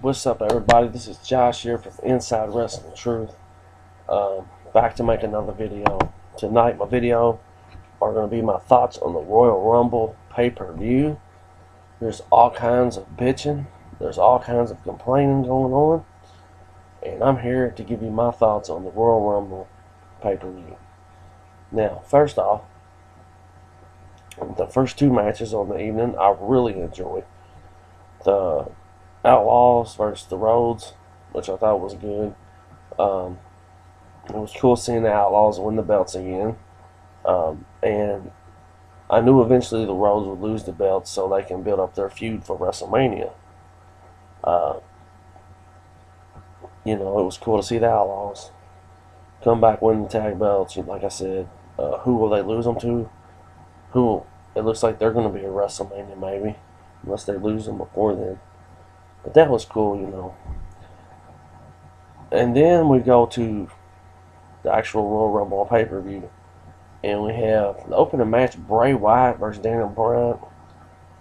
What's up, everybody? This is Josh here from Inside Wrestling Truth. Back to make another video. Tonight, my video are going to be my thoughts on the Royal Rumble pay-per-view. There's all kinds of bitching. There's all kinds of complaining going on. And I'm here to give you my thoughts on the Royal Rumble pay-per-view. Now, first off, the first two matches on the evening, I really enjoyed. The Outlaws versus the Rhodes, which I thought was good. It was cool seeing the Outlaws win the belts again. And I knew eventually the Rhodes would lose the belts so they can build up their feud for WrestleMania. It was cool to see the Outlaws come back winning the tag belts. Like I said, who will they lose them to? It looks like they're going to be at WrestleMania maybe, unless they lose them before then. But that was cool, And then we go to the actual Royal Rumble pay-per-view. And we have the opening match, Bray Wyatt versus Daniel Bryan,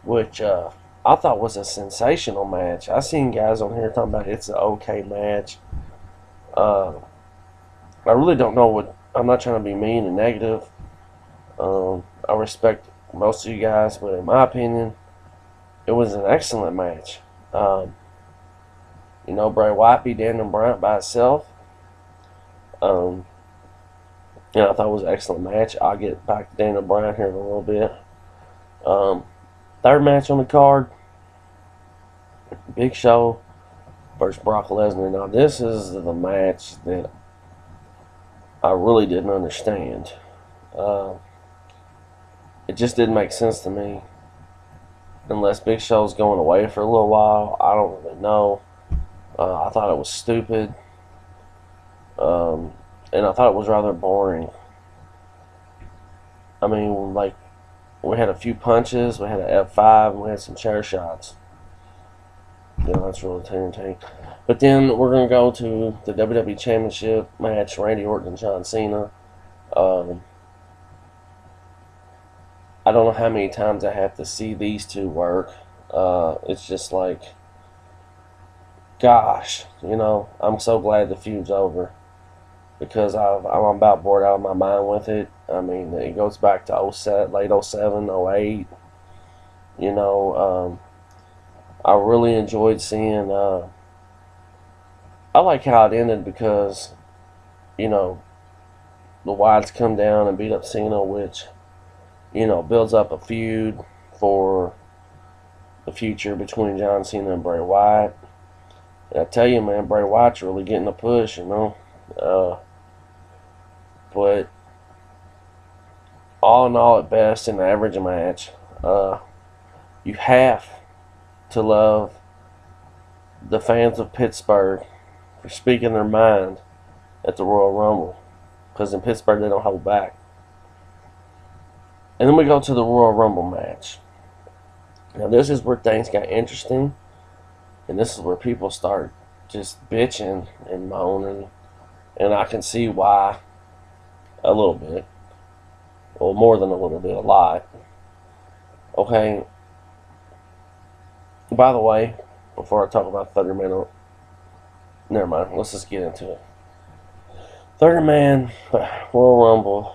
which I thought was a sensational match. I seen guys on here talking about it's an okay match. I really don't know what... I'm not trying to be mean and negative. I respect most of you guys, but in my opinion, it was an excellent match. Bray Wyatt beat Daniel Bryan by itself. I thought it was an excellent match. I'll get back to Daniel Bryan here in a little bit. Third match on the card, Big Show versus Brock Lesnar. Now, this is the match that I really didn't understand. It just didn't make sense to me. Unless Big Show's going away for a little while, I don't really know. I thought it was stupid. And I thought it was rather boring. I mean, like, we had a few punches, we had an F5, and we had some chair shots. That's really entertaining. But then we're going to go to the WWE Championship match, Randy Orton and John Cena. I don't know how many times I have to see these two work. It's just like, gosh, I'm so glad the feud's over. Because I'm about bored out of my mind with it. I mean, it goes back to late 07, 08. I really enjoyed seeing... I like how it ended because, the Wyatts come down and beat up Cena, which, builds up a feud for the future between John Cena and Bray Wyatt. And I tell you, man, Bray Wyatt's really getting a push, But all in all, at best, in the average match, you have to love the fans of Pittsburgh for speaking their mind at the Royal Rumble, because in Pittsburgh they don't hold back. And then we go to the Royal Rumble match. Now this is where things got interesting, and this is where people start just bitching and moaning, and I can see why. A little bit. Well, more than a little bit, a lot. Okay. By the way, before I talk about 30 man, never mind, let's just get into it. 30 man Royal Rumble.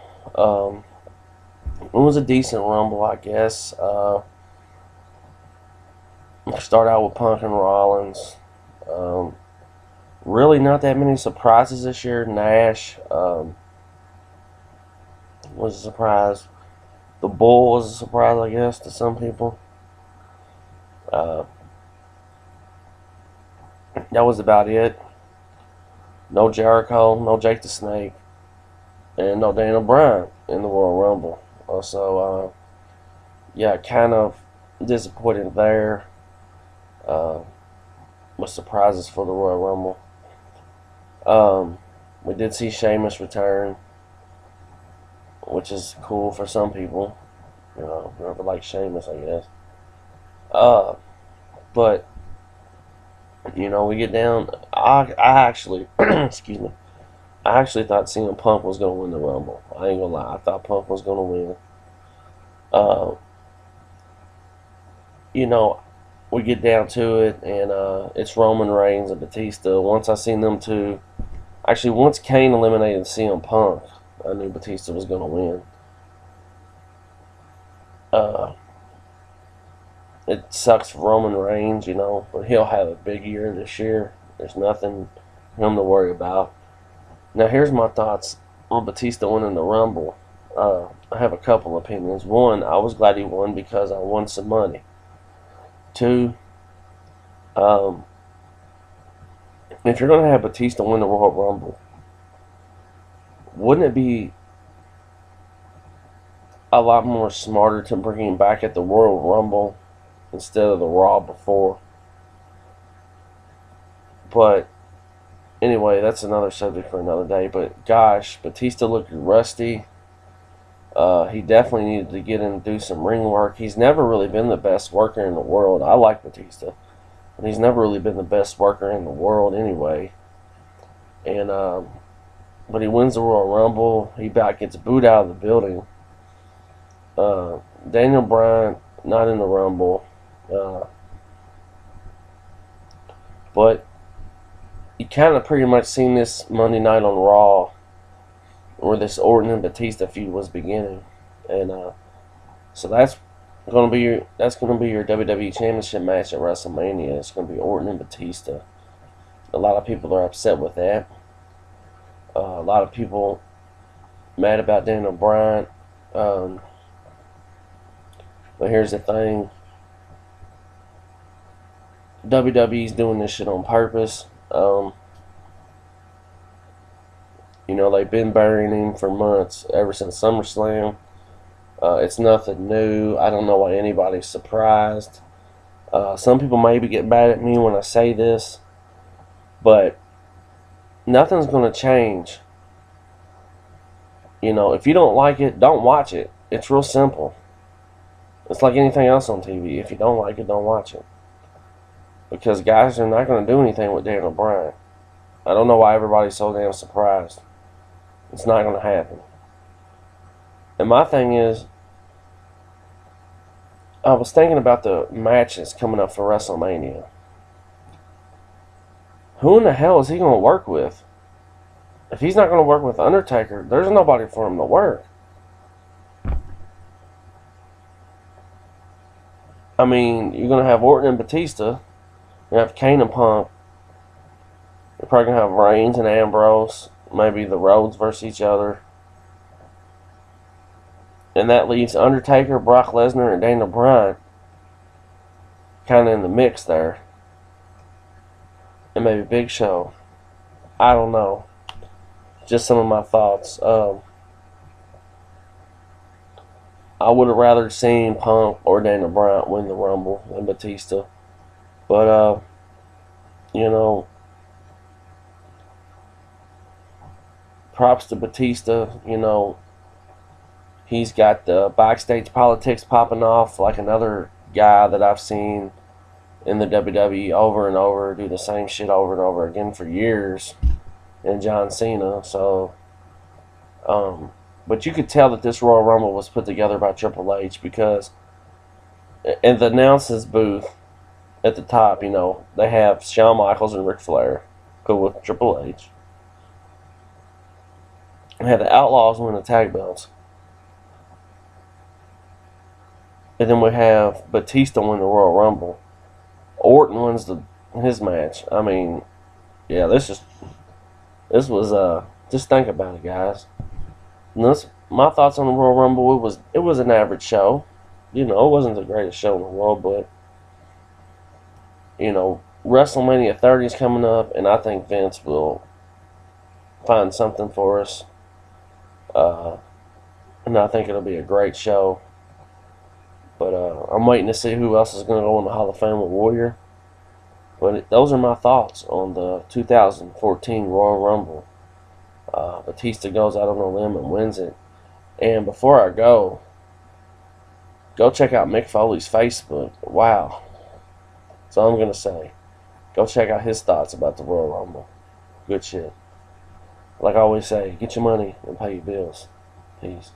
It was a decent Rumble, I guess. Start out with Punk and Rollins. Really not that many surprises this year. Nash, was a surprise. The Bull was a surprise, I guess, to some people. That was about it. No Jericho, no Jake the Snake, and no Daniel Bryan in the Royal Rumble. Also, kind of disappointed there. With surprises for the Royal Rumble. We did see Sheamus return, which is cool for some people. Whoever likes Sheamus, I guess. But, we get down. I actually, excuse me, I actually thought CM Punk was going to win the Rumble. I ain't going to lie. I thought Punk was going to win. we get down to it, and it's Roman Reigns and Batista. Once I seen them two, actually, once Kane eliminated CM Punk, I knew Batista was going to win. It sucks for Roman Reigns, but he'll have a big year this year. There's nothing for him to worry about. Now, here's my thoughts on Batista winning the Rumble. I have a couple opinions. One, I was glad he won because I won some money. Two, if you're going to have Batista win the Royal Rumble, wouldn't it be a lot more smarter to bring him back at the Royal Rumble instead of the Raw before? But anyway, that's another subject for another day. But gosh, Batista looked rusty. He definitely needed to get in and do some ring work. He's never really been the best worker in the world. I like Batista, but he's never really been the best worker in the world anyway. And but he wins the Royal Rumble. He about gets booed out of the building. Daniel Bryan not in the Rumble, but you kind of pretty much seen this Monday night on Raw, where this Orton and Batista feud was beginning, and so that's gonna be your WWE Championship match at WrestleMania. It's gonna be Orton and Batista. A lot of people are upset with that. A lot of people mad about Daniel Bryan. But here's the thing: WWE's doing this shit on purpose. They've been burying him for months, ever since SummerSlam. It's nothing new. I don't know why anybody's surprised. Some people maybe get mad at me when I say this, but nothing's going to change. If you don't like it, don't watch it. It's real simple. It's like anything else on TV. If you don't like it, don't watch it. Because guys are not going to do anything with Daniel Bryan. I don't know why everybody's so damn surprised. It's not going to happen. And my thing is, I was thinking about the matches coming up for WrestleMania. Who in the hell is he going to work with? If he's not going to work with Undertaker, there's nobody for him to work. I mean, you're going to have Orton and Batista. You have Kane and Punk. You're probably going to have Reigns and Ambrose. Maybe the Rhodes versus each other. And that leaves Undertaker, Brock Lesnar, and Daniel Bryan kind of in the mix there. And maybe Big Show. I don't know. Just some of my thoughts. I would have rather seen Punk or Daniel Bryan win the Rumble than Batista. But, props to Batista. He's got the backstage politics popping off like another guy that I've seen in the WWE over and over do the same shit over and over again for years, and John Cena. So, but you could tell that this Royal Rumble was put together by Triple H, because in the announcers booth at the top, they have Shawn Michaels and Ric Flair go with Triple H. They had the Outlaws win the tag belts. And then we have Batista win the Royal Rumble. Orton wins his match. I mean, yeah, this was just think about it, guys. And my thoughts on the Royal Rumble. It was an average show. It wasn't the greatest show in the world, but WrestleMania 30 is coming up, and I think Vince will find something for us. And I think it'll be a great show. But I'm waiting to see who else is going to go in the Hall of Fame with Warrior. But those are my thoughts on the 2014 Royal Rumble. Batista goes out on a limb and wins it. And before I go check out Mick Foley's Facebook. Wow. That's all I'm going to say. Go check out his thoughts about the Royal Rumble. Good shit. Like I always say, get your money and pay your bills. Peace.